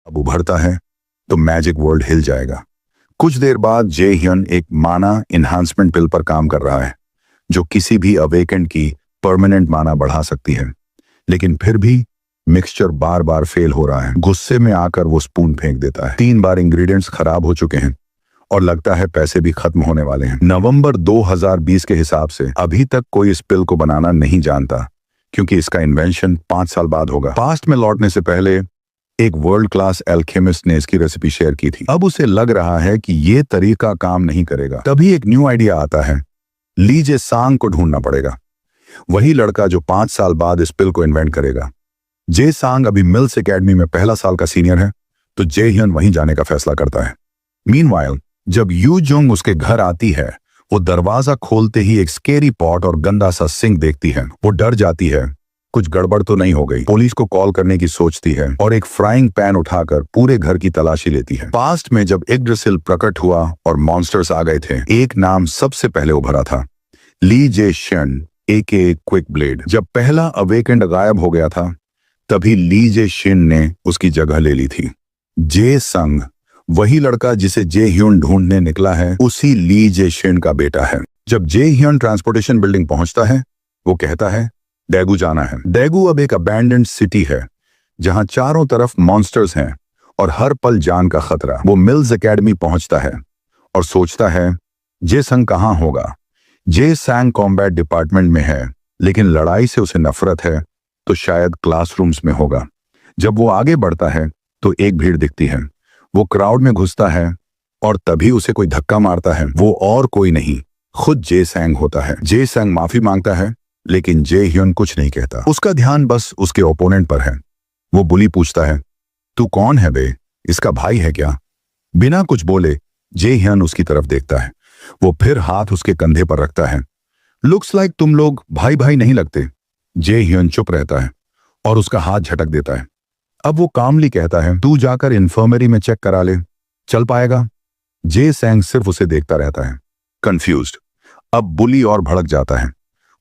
अब उभरता है तो मैजिक वर्ल्ड हिल जाएगा। कुछ देर बाद जे ह्यन एक माना इन्हांसमेंट पिल पर काम कर रहा है जो किसी भी अवेकेंड की परमानेंट माना बढ़ा सकती है, लेकिन फिर भी मिक्सचर बार बार फेल हो रहा है। गुस्से में आकर वो स्पून फेंक देता है। 3 बार इंग्रेडिएंट्स खराब हो चुके हैं और लगता है पैसे भी खत्म होने वाले हैं। नवंबर 2020 के हिसाब से अभी तक कोई इस पिल को बनाना नहीं जानता, क्योंकि इसका इन्वेंशन 5 साल बाद होगा। पास्ट में लौटने से पहले एक वर्ल्ड क्लास एल्केमिस्ट ने इसकी रेसिपी शेयर की थी। अब उसे लग रहा है कि ये तरीका काम नहीं करेगा। तभी एक न्यू आइडिया आता है, ली जे सांग को ढूंढना पड़ेगा। वही लड़का जो 5 साल बाद इस पिल को इन्वेंट करेगा। जे सांग अभी मिल्स एकेडमी में पहला साल का सीनियर है, तो जे ह्यन वहीं जाने का फैसला करता है। मीनवाइल जब यू जोंग उसके घर आती है, वो दरवाजा खोलते ही एक स्केरी पॉट और गंदा सा सिंक देखती है। वो डर जाती है, कुछ गड़बड़ तो नहीं हो गई। पुलिस को कॉल करने की सोचती है और एक फ्राइंग पैन उठाकर पूरे घर की तलाशी लेती है। पास्ट में जब यग्द्रासिल प्रकट हुआ और मॉन्स्टर्स आ गए थे, एक नाम सबसे पहले उभरा था, ली जे शिन एके क्विक ब्लेड। जब पहला अवेकेंड गायब हो गया था, तभी ली जे शिन ने उसकी जगह ले ली थी। जे संग वही लड़का जिसे जे ह्यून ढूंढने निकला है, उसी ली जे शिन का बेटा है। जब जे ह्यून ट्रांसपोर्टेशन बिल्डिंग पहुंचता है, वो कहता है डेगू जाना है। डेगू अब एक अबैंडन्ड सिटी है जहां चारों तरफ मॉन्स्टर्स हैं और हर पल जान का खतरा। वो मिल्स एकेडमी पहुंचता है और सोचता है जे संग कहां होगा। जे सैंग कॉम्बैट डिपार्टमेंट में है, लेकिन लड़ाई से उसे नफरत है, तो शायद क्लासरूम्स में होगा। जब वो आगे बढ़ता है तो एक भीड़ दिखती है। वो क्राउड में घुसता है और तभी उसे कोई धक्का मारता है। वो और कोई नहीं, खुद जे सैंग होता है। जे सैंग माफी मांगता है, लेकिन जे ह्यून कुछ नहीं कहता। उसका ध्यान बस उसके ओपोनेंट पर है। वो बुली पूछता है, तू कौन है बे, इसका भाई है क्या? बिना कुछ बोले जे ह्यून उसकी तरफ देखता है। वो फिर हाथ उसके कंधे पर रखता है। लुक्स लाइक तुम लोग भाई भाई नहीं लगते। जे ह्यून चुप रहता है और उसका हाथ झटक देता है। अब वो कामली कहता है, तू जाकर इन्फर्मरी में चेक करा ले, चल पाएगा? जे सैंग सिर्फ उसे देखता रहता है, कंफ्यूज्ड। अब बुली और भड़क जाता है।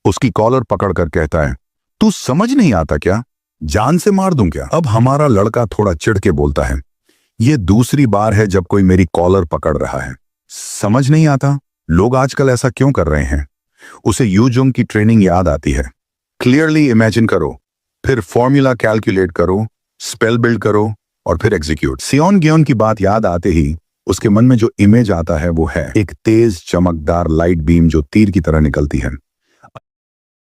उसकी कॉलर पकड़कर कहता है, तू समझ नहीं आता क्या? जान से मार दूं क्या? अब हमारा लड़का थोड़ा चिढ़ के बोलता है, ये दूसरी बार है जब कोई मेरी कॉलर पकड़ रहा है। समझ नहीं आता लोग आजकल ऐसा क्यों कर रहे हैं? उसे यू जोंग की ट्रेनिंग याद आती है। क्लियरली इमेजिन करो, फिर फॉर्मूला कैलकुलेट करो, स्पेल बिल्ड करो और फिर एग्जीक्यूट। सियोन ग्योन की बात याद आते ही उसके मन में जो इमेज आता है वो है एक तेज चमकदार लाइट बीम जो तीर की तरह निकलती है।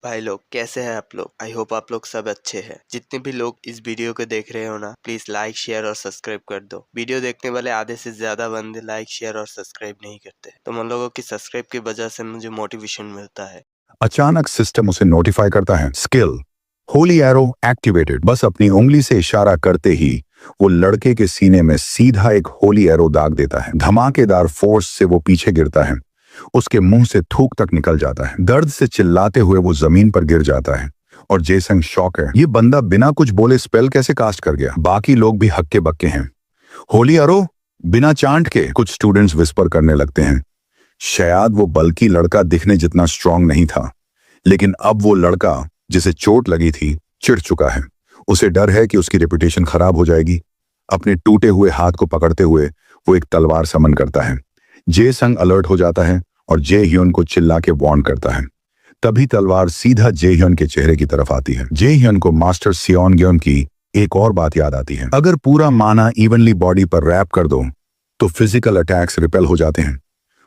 भाई लोग कैसे हैं आप लोग? आई होप आप लोग सब अच्छे हैं। जितने भी लोग इस वीडियो को देख रहे हो ना, प्लीज लाइक शेयर और सब्सक्राइब कर दो। वीडियो देखने वाले आधे से ज्यादा बंदे लाइक शेयर और सब्सक्राइब नहीं करते, तो उन लोगों की सब्सक्राइब की वजह से मुझे मोटिवेशन मिलता है। अचानक सिस्टम उसे नोटिफाई करता है, स्किल होली एरो एक्टिवेटेड। बस अपनी उंगली से इशारा करते ही वो लड़के के सीने में सीधा एक होली एरो दाग देता है। धमाकेदार फोर्स से वो पीछे गिरता है। उसके मुंह से थूक तक निकल जाता है। दर्द से चिल्लाते हुए वो जमीन पर गिर जाता है और जे संग शॉक है। ये बंदा बिना कुछ बोले स्पेल कैसे कास्ट कर गया? बाकी लोग भी हक्के बक्के हैं। होली एरो बिना चांट के? कुछ स्टूडेंट्स विस्पर करने लगते हैं। शायद वो बल्कि लड़का दिखने जितना स्ट्रांग नहीं था, लेकिन अब वो लड़का जिसे चोट लगी थी चिढ़ चुका है। उसे डर है कि उसकी रेपुटेशन खराब हो जाएगी। अपने टूटे हुए हाथ को पकड़ते हुए वो एक तलवार समन करता है। जे संग अलर्ट हो जाता है और जे ह्यून को चिल्ला के वार्न करता है। तभी तलवार सीधा जे ह्यून के चेहरे की तरफ आती है। जे ह्यून को मास्टर सियोन ग्योन की एक और बात याद आती है, अगर पूरा माना इवनली बॉडी पर रैप कर दो तो फिजिकल अटैक्स रिपेल हो जाते हैं।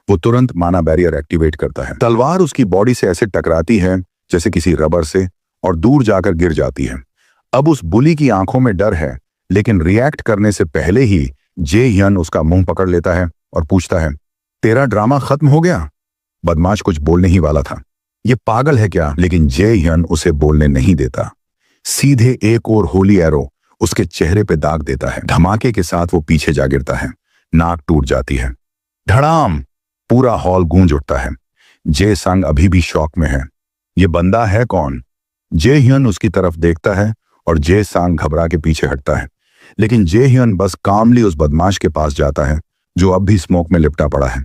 वो तुरंत माना बैरियर एक्टिवेट करता है। तलवार उसकी बॉडी से ऐसे टकराती है जैसे किसी रबर से और दूर जाकर गिर जाती है। अब उस बुली की आंखों में डर है, लेकिन रिएक्ट करने से पहले ही जे ह्यून उसका मुंह पकड़ लेता है और पूछता है, तेरा ड्रामा खत्म हो गया? बदमाश कुछ बोलने ही वाला था, ये पागल है क्या? लेकिन जे ह्यून उसे बोलने नहीं देता। सीधे एक और होली एरो उसके चेहरे पे दाग देता है। धमाके के साथ वो पीछे जा गिरता है। नाक टूट जाती है। धड़ाम! पूरा हॉल गूंज उठता है। जे संग अभी भी शॉक में है। ये बंदा है कौन? जे ह्यून उसकी तरफ देखता है और जे संग घबरा के पीछे हटता है, लेकिन जे ह्यून बस कामली उस बदमाश के पास जाता है जो अब भी स्मोक में लिपटा पड़ा है।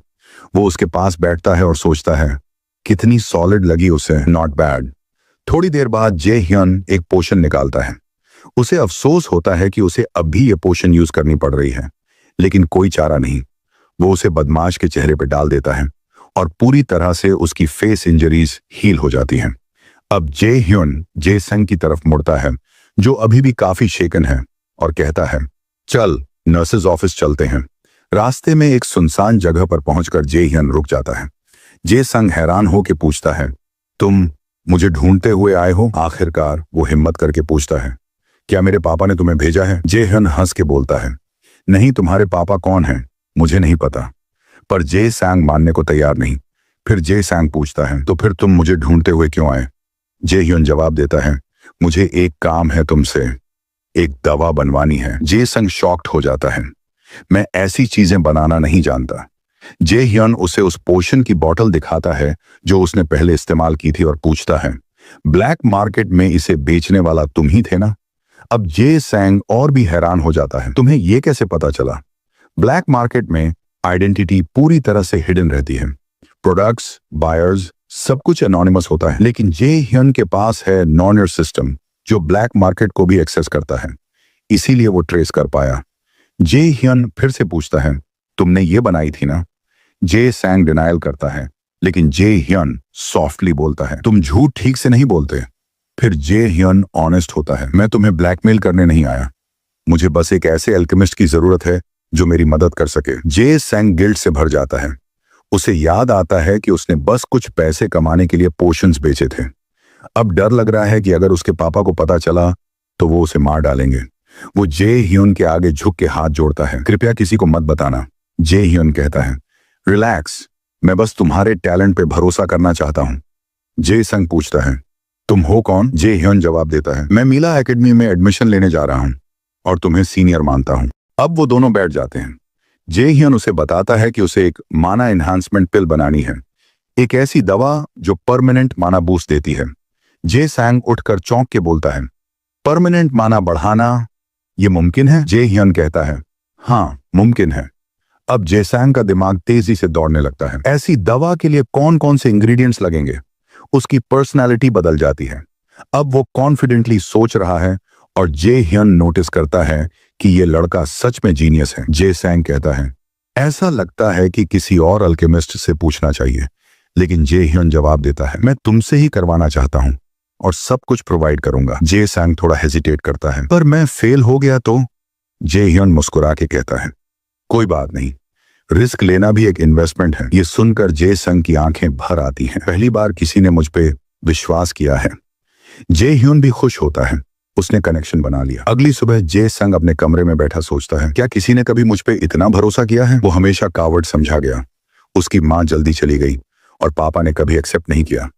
वो उसके पास बैठता है और सोचता है कितनी सॉलिड लगी उसे, नॉट बैड। थोड़ी देर बाद जे ह्यून एक पोशन निकालता है। उसे अफसोस होता है कि उसे अब भी ये पोशन यूज करनी पड़ रही है, लेकिन कोई चारा नहीं। वो उसे बदमाश के चेहरे पर डाल देता है और पूरी तरह से उसकी फेस इंजरीज हील हो जाती हैं। अब जे ह्यून जे संग की तरफ मुड़ता है, जो अभी भी काफी शेकन है, और कहता है, चल नर्सेज ऑफिस चलते हैं। रास्ते में एक सुनसान जगह पर पहुंचकर जे ह्यून रुक जाता है। जे संग हैरान होकर पूछता है, तुम मुझे ढूंढते हुए आए हो? आखिरकार वो हिम्मत करके पूछता है, क्या मेरे पापा ने तुम्हें भेजा है? जे ह्यून हंस के बोलता है, नहीं, तुम्हारे पापा कौन हैं मुझे नहीं पता। पर जे सांग मानने को तैयार नहीं। फिर जे सांग पूछता है, तो फिर तुम मुझे ढूंढते हुए क्यों आए? जे ह्यून जवाब देता है, मुझे एक काम है तुमसे, एक दवा बनवानी है। जे संग शॉक्ड हो जाता है, मैं ऐसी चीजें बनाना नहीं जानता। जे ह्यून उसे उस पोशन की बोतल दिखाता है जो उसने पहले इस्तेमाल की थी और पूछता है, ब्लैक मार्केट में इसे बेचने वाला तुम ही थे ना? अब जे सांग और भी हैरान हो जाता है, तुम्हें यह कैसे पता चला? ब्लैक मार्केट में आइडेंटिटी पूरी तरह से हिडन रहती है। प्रोडक्ट्स, बायर्स, सब कुछ एनोनिमस होता है, लेकिन जे ह्यून के पास है नॉनर सिस्टम जो ब्लैक मार्केट को भी एक्सेस करता है, इसीलिए वो ट्रेस कर पाया। जे ह्यून फिर से पूछता है, तुमने ये बनाई थी ना? जे सांग डिनायल करता है, लेकिन जे ह्यून सॉफ्टली बोलता है, तुम झूठ ठीक से नहीं बोलते। फिर जे ह्यून ऑनेस्ट होता है, मैं तुम्हें ब्लैकमेल करने नहीं आया, मुझे बस एक ऐसे अल्केमिस्ट की जरूरत है जो मेरी मदद कर सके। जे सांग गिल्ट से भर जाता है। उसे याद आता है कि उसने बस कुछ पैसे कमाने के लिए पोशंस बेचे थे। अब डर लग रहा है कि अगर उसके पापा को पता चला तो वो उसे मार डालेंगे। वो जे ह्यून के आगे झुक के हाथ जोड़ता है, कृपया किसी को मत बताना। जे ह्यून कहता है, रिलैक्स, मैं बस तुम्हारे टैलेंट पे भरोसा करना चाहता हूं। जे संग पूछता है, तुम हो कौन? जे ह्यून जवाब देता है, मैं मीला एकेडमी में एडमिशन लेने जा रहा हूं और तुम्हें सीनियर मानता हूं। अब वो दोनों बैठ जाते हैं। जे ह्यून उसे बताता है कि उसे एक माना एनहांसमेंट पिल बनानी है, एक ऐसी दवा जो परमानेंट माना बूस्ट देती है। जे सांग उठकर चौंक के बोलता है, परमानेंट माना बढ़ाना ये मुमकिन है? जे ह्यून कहता है, हाँ मुमकिन है। अब जे सांग का दिमाग तेजी से दौड़ने लगता है। ऐसी दवा के लिए कौन कौन से इंग्रेडिएंट्स लगेंगे? उसकी पर्सनालिटी बदल जाती है। अब वो कॉन्फिडेंटली सोच रहा है और जे ह्यून नोटिस करता है कि ये लड़का सच में जीनियस है। जे सांग कहता है, ऐसा लगता है कि किसी और अल्केमिस्ट से पूछना चाहिए, लेकिन जे ह्यून जवाब देता है, मैं तुमसे ही करवाना चाहता हूं और सब कुछ प्रोवाइड करूंगा। जे सांग थोड़ा हेजिटेट करता है, पर मैं फेल हो गया तो? जे ह्यून मुस्कुरा के कहता है, कोई बात नहीं, रिस्क लेना भी एक इन्वेस्टमेंट है। ये सुनकर जे संग की आंखें भर आती हैं। पहली बार किसी ने मुझ पे विश्वास किया है। जे ह्यून भी खुश होता है, उसने कनेक्शन बना लिया। अगली सुबह जे संग अपने कमरे में बैठा सोचता है, क्या किसी ने कभी मुझ पे इतना भरोसा किया है? वो हमेशा कावर्ड समझा गया। उसकी माँ जल्दी चली गई और पापा ने कभी एक्सेप्ट नहीं किया।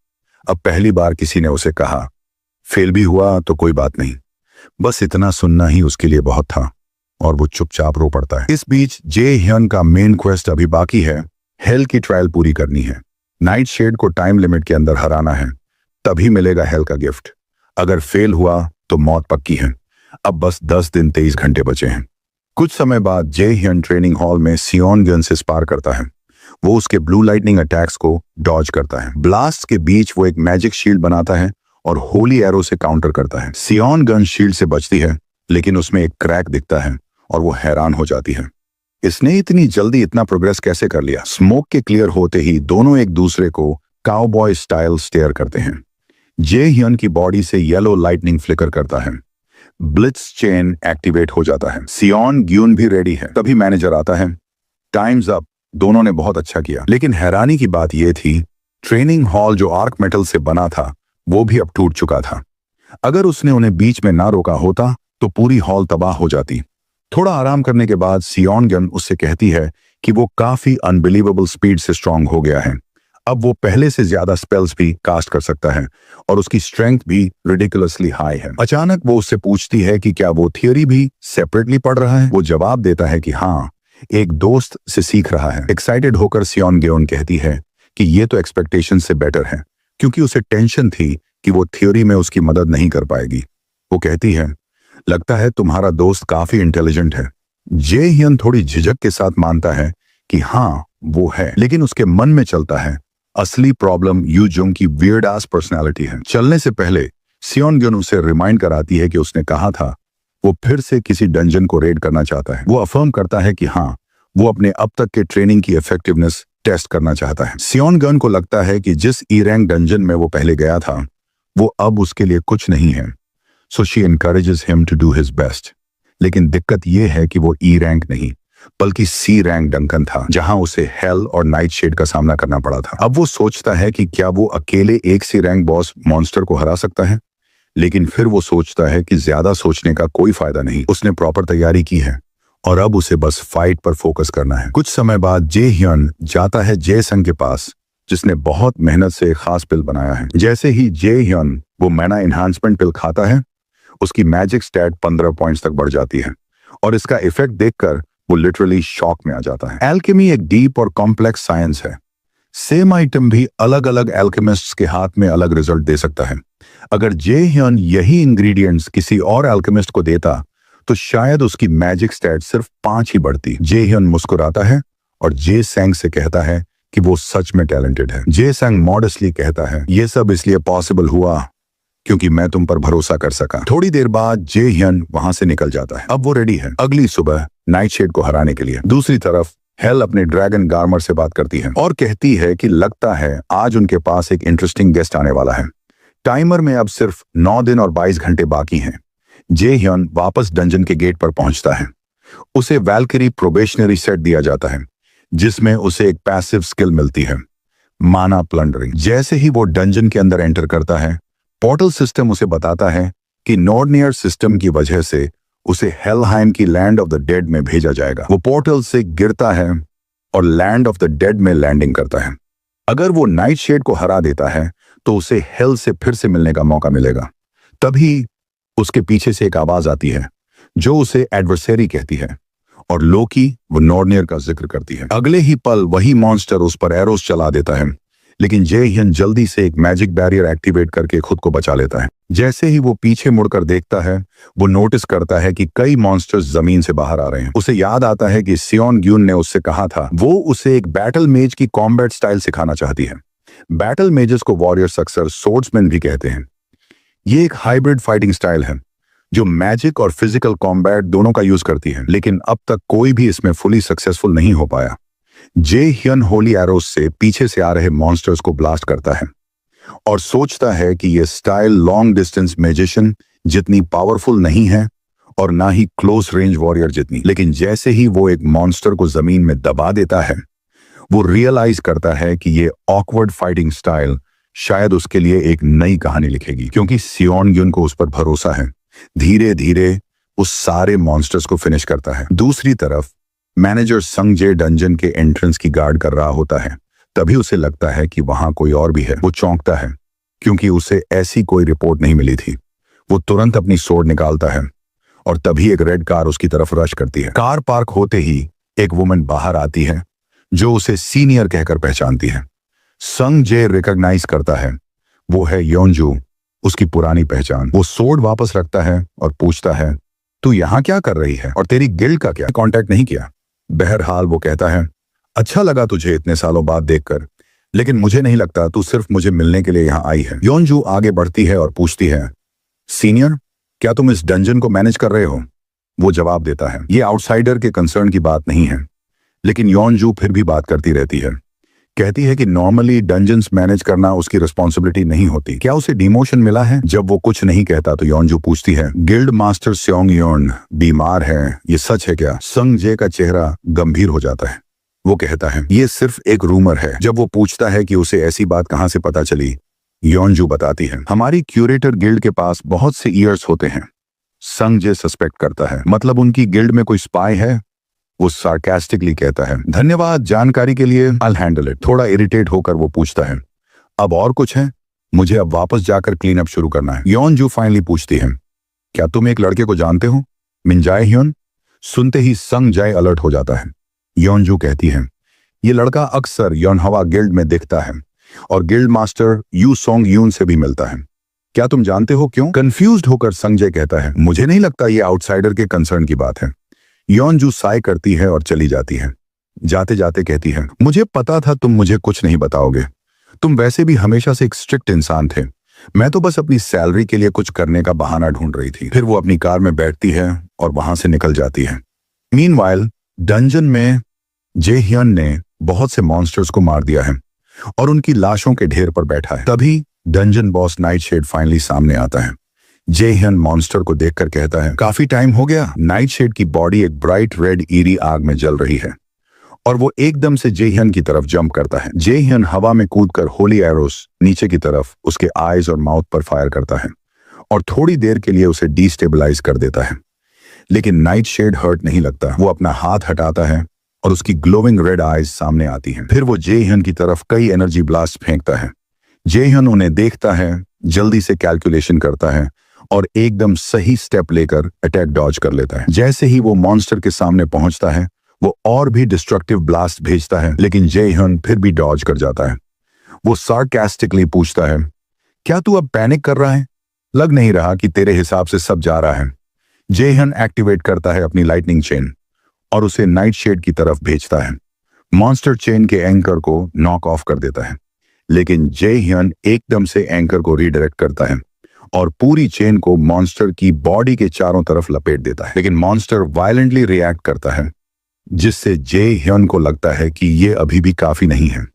अब पहली बार किसी ने उसे कहा, फेल भी हुआ तो कोई बात नहीं। बस इतना सुनना ही उसके लिए बहुत था और वो चुपचाप रो पड़ता है। इस बीच जे ह्यून का मेन क्वेस्ट अभी बाकी है। हेल की ट्रायल पूरी करनी है। नाइट शेड को टाइम लिमिट के अंदर हराना है, तभी मिलेगा हेल का गिफ्ट। अगर फेल हुआ तो मौत पक्की है। अब बस 10 दिन 23 घंटे बचे हैं। कुछ समय बाद जे ह्यून ट्रेनिंग हॉल में सियोन गन से स्पार करता है। वो उसके ब्लू लाइटनिंग अटैक्स को डॉज करता है। ब्लास्ट के बीच वो एक मैजिक शील्ड बनाता है और होली एरो से काउंटर करता है। सियोन गन शील्ड से बचती है, लेकिन उसमें एक क्रैक दिखता है और वो हैरान हो जाती है। इसने इतनी जल्दी इतना प्रोग्रेस कैसे कर लिया? स्मोक के क्लियर होते ही दोनों एक दूसरे को काउबॉय स्टाइल स्टेयर करते हैं। जे ह्यून की बॉडी से येलो लाइटनिंग फ्लिकर करता है। ब्लिट्स चेन एक्टिवेट हो जाता है। सियोन ग्यून भी रेडी है। तभी मैनेजर आता है, टाइम्स अप, दोनों ने बहुत अच्छा किया। लेकिन हैरानी की बात यह थी, ट्रेनिंग हॉल जो आर्क मेटल से बना था वो भी अब टूट चुका था। अगर उसने उन्हें बीच में ना रोका होता तो पूरी हॉल तबाह हो जाती। थोड़ा आराम करने के बाद सियोन गन उससे कहती है कि वो काफी अनबिलीवेबल स्पीड से स्ट्रांग हो गया है। अब वो पहले से ज्यादा स्पेल्स भी कास्ट कर सकता है और उसकी स्ट्रेंथ भी रिडिकुलसली हाई है। अचानक वो उससे पूछती है कि क्या वो थियोरी भी सेपरेटली पढ़ रहा है। वो जवाब देता है कि हाँ, एक दोस्त से सीख रहा है। एक्साइटेड होकर सियोन गेओन कहती है कि ये तो एक्सपेक्टेशन से बेटर है, क्योंकि उसे टेंशन थी कि वो थियोरी में उसकी मदद नहीं कर पाएगी। वो कहती है, लगता है तुम्हारा दोस्त काफी इंटेलिजेंट है। जे ह्यून थोड़ी झिझक के साथ मानता है कि हाँ वो है, लेकिन उसके मन में चलता है असली प्रॉब्लम यू जुंग की वियर्ड आस पर्सनालिटी है। चलने से पहले सियोन ग्यून उसे रिमाइंड कराती है कि उसने कहा था वो फिर से किसी डंजन को रेड करना चाहता है। वो अफर्म करता है कि हाँ, वो अपने अब तक के ट्रेनिंग की इफेक्टिवनेस टेस्ट करना चाहता है। सियोन गन को लगता है कि जिस ई रैंक डंजन में वो पहले गया था वो अब उसके लिए कुछ नहीं है। So she encourages him to do his best. लेकिन दिक्कत यह है कि वो ई रैंक नहीं बल्कि सी रैंक डंकन था, जहां उसे हेल और नाइट शेड का सामना करना पड़ा था। अब वो सोचता है कि क्या वो अकेले एक सी रैंक बॉस मॉन्स्टर को हरा सकता है, लेकिन फिर वो सोचता है कि ज्यादा सोचने का कोई फायदा नहीं। उसने प्रॉपर तैयारी की है और अब उसे बस फाइट पर फोकस करना है। कुछ समय बाद जे ह्यन जाता है जे संग के पास, जिसने बहुत मेहनत से एक खास पिल बनाया है। जैसे ही जे ह्यन वो मैना एनहांसमेंट पिल खाता है, उसकी मैजिक स्टैट 15 पॉइंट्स तक बढ़ जाती है और इसका इफेक्ट देखकर वो लिटरली शॉक में आ जाता है। एल्केमी एक डीप और कॉम्प्लेक्स साइंस है। सेम आइटम भी अलग अलग एल्केमिस्ट्स के हाथ में अलग रिजल्ट दे सकता है। अगर जे ह्यन यही इंग्रेडिएंट्स किसी और एल्केमिस्ट को देता तो शायद उसकी मैजिक स्टैट सिर्फ 5 ही बढ़ती। जे ह्यन मुस्कुराता है और जे सैंग से कहता है कि वो सच में टैलेंटेड है। जे सैंग मॉडेस्टली कहता है, ये सब इसलिए पॉसिबल हुआ क्योंकि मैं तुम पर भरोसा कर सका। थोड़ी देर बाद जे ह्यन वहां से निकल जाता है। अब वो रेडी है अगली सुबह नाइट शेड को हराने के लिए। दूसरी तरफ हेल अपने ड्रैगन गार्मर से बात करती है और कहती है कि लगता है आज उनके पास एक इंटरेस्टिंग गेस्ट आने वाला है। टाइमर में अब सिर्फ 9 दिन और 22 घंटे बाकी हैं। जे ह्यन वापस डंजन के गेट पर पहुंचता है। उसे वैल्किरी प्रोबेशनरी सेट दिया जाता है, जिसमें उसे एक पैसिव स्किल मिलती है, माना प्लंडरिंग। जैसे ही वो डंजन के अंदर एंटर करता है, पोर्टल सिस्टम उसे बताता है कि नॉर्नियर सिस्टम की वजह से उसे हेलहाइम की लैंड ऑफ द डेड में भेजा जाएगा। वो पोर्टल से गिरता है और लैंड ऑफ द डेड में लैंडिंग करता है। अगर वो नाइट शेड को हरा देता है तो उसे हेल से फिर से मिलने का मौका मिलेगा। तभी उसके पीछे से एक आवाज आती है जो उसे एडवर्सरी कहती है और लोकी वो नॉर्नियर का जिक्र करती है। अगले ही पल वही मॉन्स्टर उस पर एरोस चला देता है, लेकिन जे ह्यन जल्दी से एक मैजिक बैरियर एक्टिवेट करके खुद को बचा लेता है। जैसे ही वो पीछे मुड़कर देखता है, वो नोटिस करता है कि कई मॉन्स्टर्स जमीन से बाहर आ रहे हैं। उसे याद आता है कि सियोन ग्यून ने उससे कहा था वो उसे एक बैटल मेज की कॉम्बैट स्टाइल सिखाना चाहती है। बैटल मेजेस को वॉरियर्स अक्सर सोर्ड्समैन भी कहते हैं। ये एक हाइब्रिड फाइटिंग स्टाइल है जो मैजिक और फिजिकल कॉम्बैट दोनों का यूज करती है, लेकिन अब तक कोई भी इसमें फुली सक्सेसफुल नहीं हो पाया। जे ह्यन होली एरोस से पीछे से आ रहे मॉन्स्टर्स को ब्लास्ट करता है और सोचता है कि यह स्टाइल लॉन्ग डिस्टेंस मैजिशियन जितनी पावरफुल नहीं है और ना ही क्लोज रेंज वॉरियर जितनी। लेकिन जैसे ही वो एक मॉन्स्टर को जमीन में दबा देता है, वो रियलाइज करता है कि ये ऑकवर्ड फाइटिंग स्टाइल शायद उसके लिए एक नई कहानी लिखेगी, क्योंकि सियोन ग्यून को उस पर भरोसा है। धीरे धीरे उस सारे मॉन्स्टर्स को फिनिश करता है। दूसरी तरफ मैनेजर संग जे डंजन के एंट्रेंस की गार्ड कर रहा होता है। तभी उसे लगता है कि वहां कोई और भी है। वो चौंकता है क्योंकि उसे ऐसी कोई रिपोर्ट नहीं मिली थी। वो तुरंत अपनी सोर्ड निकालता है और तभी एक रेड कार उसकी तरफ रश करती है। कार पार्क होते ही एक वुमन बाहर आती है जो उसे सीनियर कहकर पहचानती है। संग जे रिकॉग्नाइज करता है वो है योनजू, उसकी पुरानी पहचान। वो सोर्ड वापस रखता है और पूछता है, तू यहाँ क्या कर रही है और तेरी गिल्ड का क्या? कांटेक्ट नहीं किया? बहरहाल वो कहता है, अच्छा लगा तुझे इतने सालों बाद देखकर, लेकिन मुझे नहीं लगता तू सिर्फ मुझे मिलने के लिए यहाँ आई है। योनजू आगे बढ़ती है और पूछती है, सीनियर, क्या तुम इस डंजन को मैनेज कर रहे हो? वो जवाब देता है, ये आउटसाइडर के कंसर्न की बात नहीं है। लेकिन योनजू फिर भी बात करती रहती है। कहती है कि नॉर्मली डंजन्स मैनेज करना उसकी रिस्पॉन्सिबिलिटी नहीं होती। क्या उसे डिमोशन मिला है? जब वो कुछ नहीं कहता तो योनजू पूछती है, गिल्ड मास्टर स्योंग योन बीमार है, ये सच है क्या? संग जे का चेहरा गंभीर हो जाता है। वो कहता है, ये सिर्फ एक रूमर है। जब वो पूछता है कि उसे ऐसी बात कहां से पता चली, योनजू बताती है, हमारी क्यूरेटर गिल्ड के पास बहुत से ईयर्स होते हैं। संग जे सस्पेक्ट करता है, मतलब उनकी गिल्ड में कोई स्पाई है? वो सार्कास्टिकली कहता है, धन्यवाद जानकारी के लिए, I'll हैंडल इट। थोड़ा इरिटेट होकर वो पूछता है, अब और कुछ है? मुझे अब वापस जाकर क्लीन अप शुरू करना है। योनजू फाइनली पूछती है, क्या तुम एक लड़के को जानते हो, मिनजाए ह्योन? सुनते ही संग जाए अलर्ट हो जाता है। योनजू कहती है, ये लड़का अक्सर योनहवा गिल्ड में दिखता है और गिल्ड मास्टर यू सोंग यून से भी मिलता है। क्या तुम जानते हो क्यों? कंफ्यूज्ड होकर संजय कहता है, मुझे नहीं लगता ये आउटसाइडर के कंसर्न की बात है। योनजू साय करती है और चली जाती है। जाते जाते कहती है, मुझे पता था तुम मुझे कुछ नहीं बताओगे। तुम वैसे भी हमेशा से एक स्ट्रिक्ट इंसान थे, मैं तो बस अपनी सैलरी के लिए कुछ करने का बहाना ढूंढ रही थी। फिर वो अपनी कार में बैठती है और वहां से निकल जाती है। मीनवाइल डंजन में जे हियन ने बहुत से मॉन्स्टर्स को मार दिया है और उनकी लाशों के ढेर पर बैठा है। तभी डंजन बॉस नाइटशेड फाइनली सामने आता है। जे हियन मॉन्स्टर को देखकर कहता है, काफी टाइम हो गया। नाइटशेड की बॉडी एक ब्राइट रेड ईरी आग में जल रही है और वो एकदम से जे हियन की तरफ जंप करता है। जे हियन हवा में कूदकर होली एरोस नीचे की तरफ उसके आईज और माउथ पर फायर करता है और थोड़ी देर के लिए उसे डिस्टेबलाइज कर देता है। लेकिन नाइटशेड हर्ट नहीं लगता। वो अपना हाथ हटाता है और उसकी ग्लोविंग रेड आईज सामने आती हैं। फिर वो जे हियन की तरफ कई एनर्जी ब्लास्ट फेंकता है। जे हियन उन्हें देखता है, जल्दी से कैलकुलेशन करता है और एकदम सही स्टेप लेकर अटैक डॉज कर लेता है। जैसे ही वो मॉन्स्टर के सामने पहुंचता है, वो और भी डिस्ट्रक्टिव ब्लास्ट भेजता है, लेकिन जे हियन फिर भी डॉज कर जाता है। वो सार्कास्टिकली पूछता है, क्या तू अब पैनिक कर रहा है? लग नहीं रहा कि तेरे हिसाब से सब जा रहा है। जे हियन एक्टिवेट करता है अपनी लाइटनिंग चेन और उसे नाइटशेड की तरफ भेजता है। मॉन्स्टर चेन के एंकर को नॉक ऑफ कर देता है, लेकिन जे हियन एकदम से एंकर को रीडायरेक्ट करता है और पूरी चेन को मॉन्स्टर की बॉडी के चारों तरफ लपेट देता है। लेकिन मॉन्स्टर वायलेंटली रिएक्ट करता है, जिससे जे हियन को लगता है कि ये अभी भी काफी नहीं है।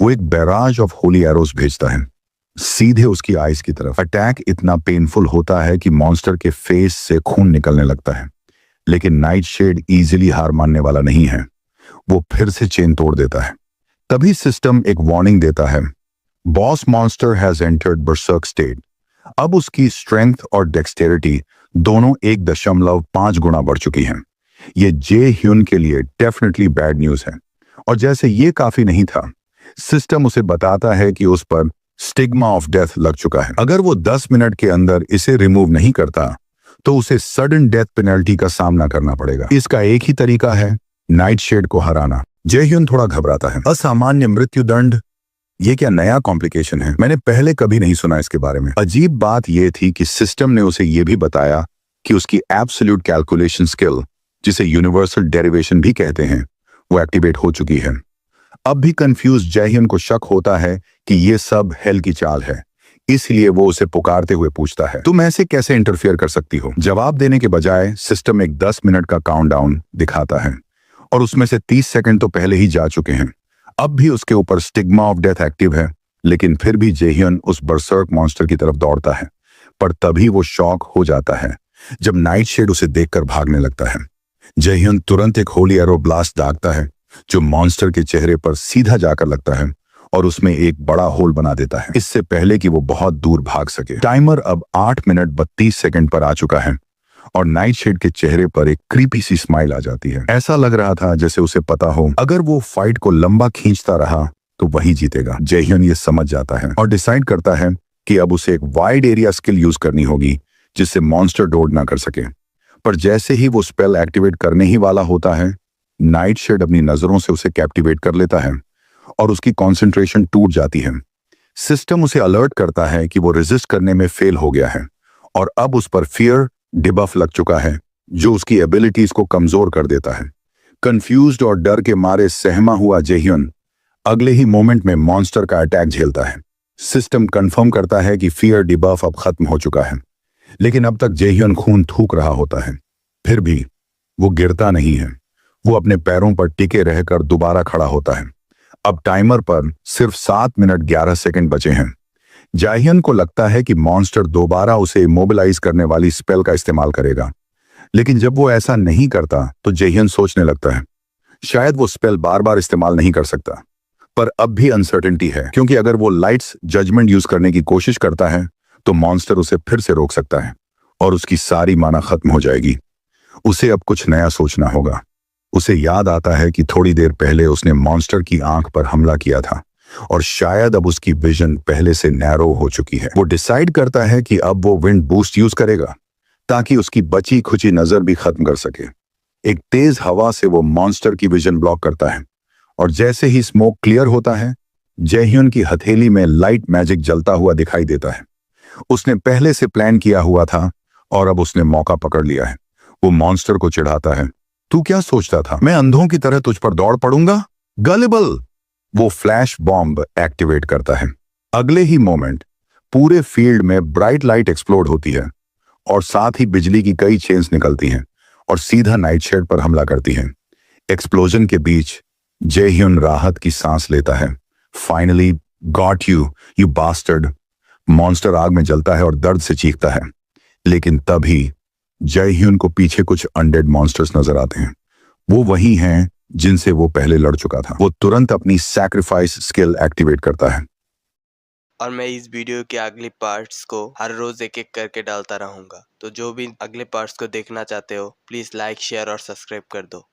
वो एक बैराज ऑफ होली एरोस भेजता है सीधे उसकी आईज की तरफ। अटैक इतना पेनफुल होता है कि मॉन्स्टर के फेस से खून निकलने लगता है, लेकिन नाइटशेड इजीली हार मानने वाला नहीं है। वो फिर से चेन तोड़ देता है। तभी सिस्टम एक वार्निंग देता है, boss monster has entered berserk state. अब उसकी स्ट्रेंथ और डेक्सटेरिटी दोनों 1.5 गुना बढ़ चुकी हैं। ये जे हियन के लिए डेफिनेटली बैड न्यूज है। और जैसे ये काफी नहीं था, सिस्टम उसे बताता है कि उस पर स्टिग्मा ऑफ डेथ लग चुका है। अगर वो 10 मिनट के अंदर इसे रिमूव नहीं करता तो उसे सडन डेथ पेनल्टी का सामना करना पड़ेगा। इसका एक ही तरीका है, नाइटशेड को हराना। जे हियन थोड़ा घबराता है। असामान्य मृत्यु दंड, ये क्या नया कॉम्प्लिकेशन है? मैंने पहले कभी नहीं सुना इसके बारे में। अजीब बात यह थी कि सिस्टम ने उसे यह भी बताया कि उसकी एब्सोल्यूट कैलकुलेशन स्किल, जिसे यूनिवर्सल डेरिवेशन भी कहते हैं, वो एक्टिवेट हो चुकी है। अब भी कंफ्यूज जे हियन को शक होता है कि ये सब हेल की चाल है, इसलिए वो उसे पुकारते हुए पूछता है, तुम ऐसे कैसे इंटरफियर कर सकती हो? जवाब देने के बजाय सिस्टम एक 10 मिनट का काउंटडाउन दिखाता है और उसमें से 30 सेकंड तो पहले ही जा चुके हैं। अब भी उसके ऊपर स्टिग्मा ऑफ डेथ एक्टिव है, लेकिन फिर भी जे हियन उस बर्सर्क मॉन्स्टर की तरफ दौड़ता है। पर तभी वो शॉक हो जाता है जब नाइटशेड उसे देखकर भागने लगता है। जे हियन तुरंत एक होली एरो ब्लास्ट दागता है जो मॉन्स्टर के चेहरे पर सीधा जाकर लगता है और उसमें एक बड़ा होल बना देता है, इससे पहले कि वो बहुत दूर भाग सके। टाइमर अब 8 मिनट 32 सेकंड पर आ चुका है और नाइटशेड के चेहरे पर एक क्रीपी सी स्माइल आ जाती है। ऐसा लग रहा था जैसे उसे पता हो, अगर वो फाइट को लंबा खींचता रहा तो वही जीतेगा। जे हियन ये समझ जाता है और डिसाइड करता है कि अब उसे एक वाइड एरिया स्किल यूज करनी होगी जिससे मॉन्स्टर डोड ना कर सके। पर जैसे ही वो स्पेल एक्टिवेट करने ही वाला होता है, नाइटशेड अपनी नजरों से उसे कैप्टिवेट कर लेता है और उसकी कंसंट्रेशन टूट जाती है। सिस्टम उसे अलर्ट करता है कि वो रेजिस्ट करने में फेल हो गया है और अब उस पर फियर डिबफ लग चुका है जो उसकी एबिलिटीज को कमजोर कर देता है। कंफ्यूज्ड और डर के मारे सहमा हुआ जे हियन अगले ही मोमेंट में मॉन्स्टर का अटैक झेलता है। सिस्टम कंफर्म करता है कि फियर डिबफ अब खत्म हो चुका है, लेकिन अब तक जे हियन खून थूक रहा होता है। फिर भी वो गिरता नहीं है। वो अपने पैरों पर टिके रहकर दोबारा खड़ा होता है। अब टाइमर पर सिर्फ 7 मिनट 11 सेकंड बचे हैं। जे हियन को लगता है कि मॉन्स्टर दोबारा उसे इमोबिलाइज करने वाली स्पेल का इस्तेमाल करेगा, लेकिन जब वो ऐसा नहीं करता तो जे हियन सोचने लगता है शायद वो स्पेल बार बार इस्तेमाल नहीं कर सकता। पर अब भी अनसर्टेनिटी है, क्योंकि अगर वो लाइट्स जजमेंट यूज करने की कोशिश करता है तो मॉन्स्टर उसे फिर से रोक सकता है और उसकी सारी माना खत्म हो जाएगी। उसे अब कुछ नया सोचना होगा। उसे याद आता है कि थोड़ी देर पहले उसने मॉन्स्टर की आंख पर हमला किया था और शायद अब उसकी विजन पहले से नैरो हो चुकी है। वो डिसाइड करता है कि अब वो विंड बूस्ट यूज करेगा ताकि उसकी बची खुची नजर भी खत्म कर सके। एक तेज हवा से वो मॉन्स्टर की विजन ब्लॉक करता है और जैसे ही स्मोक क्लियर होता है, जे हियन की हथेली में लाइट मैजिक जलता हुआ दिखाई देता है। उसने पहले से प्लान किया हुआ था और अब उसने मौका पकड़ लिया है। वो मॉन्स्टर को चिढ़ाता है, तू क्या सोचता था मैं अंधों की तरह तुझ पर दौड़ पड़ूंगा? गलिबल! वो फ्लैश बॉम्ब एक्टिवेट करता है। अगले ही मोमेंट पूरे फील्ड में ब्राइट लाइट एक्सप्लोड होती है और साथ ही बिजली की कई चेन्स निकलती हैं और सीधा नाइटशेड पर हमला करती हैं। एक्सप्लोजन के बीच जेह्यून राहत की सांस लेता है। Finally got you bastard. Monster आग में जलता है और दर्द से चीखता है, लेकिन तभी जेह्यून को पीछे कुछ अनडेड मॉन्स्टर्स नजर आते हैं। वो वही हैं जिनसे वो पहले लड़ चुका था। वो तुरंत अपनी सैक्रिफाइस स्किल एक्टिवेट करता है। और मैं इस वीडियो के अगले पार्ट्स को हर रोज एक एक करके डालता रहूंगा, तो जो भी अगले पार्ट्स को देखना चाहते हो प्लीज लाइक शेयर और सब्सक्राइब कर दो।